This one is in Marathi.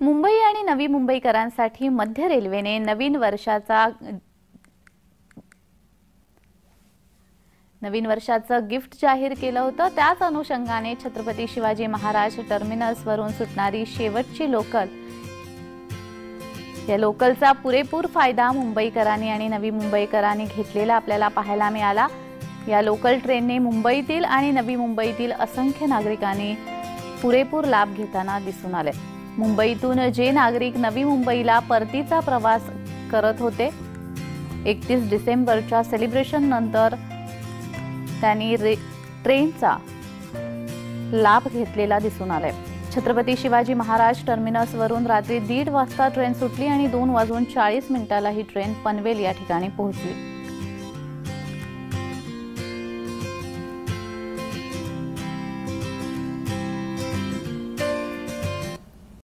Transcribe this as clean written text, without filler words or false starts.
मुंबई आणि नवी मुंबईकरांसाठी मध्य रेल्वेने नवीन वर्षाचं गिफ्ट जाहीर केलं होतं। त्याच अनुषंगाने छत्रपती शिवाजी महाराज टर्मिनसवरून सुटणारी शेवटची लोकल या लोकलचा पुरेपूर फायदा मुंबईकरांनी आणि नवी मुंबईकरांनी घेतलेला आपल्याला पाहायला मिळाला। या लोकल ट्रेनने मुंबईतील आणि नवी मुंबईतील असंख्य नागरिकांनी पुरेपूर लाभ घेताना दिसून आले। मुंबईतून जे नागरिक नवी मुंबईला परतीचा प्रवास करत होते 31 डिसेंबरच्या सेलिब्रेशन नंतर त्यांनी ट्रेनचा लाभ घेतलेला दिसून आलाय। छत्रपती शिवाजी महाराज टर्मिनसवरून रात्री 1:30 वाजता ट्रेन सुटली आणि 2:40 ही ट्रेन पनवेल या ठिकाणी पोहोचली।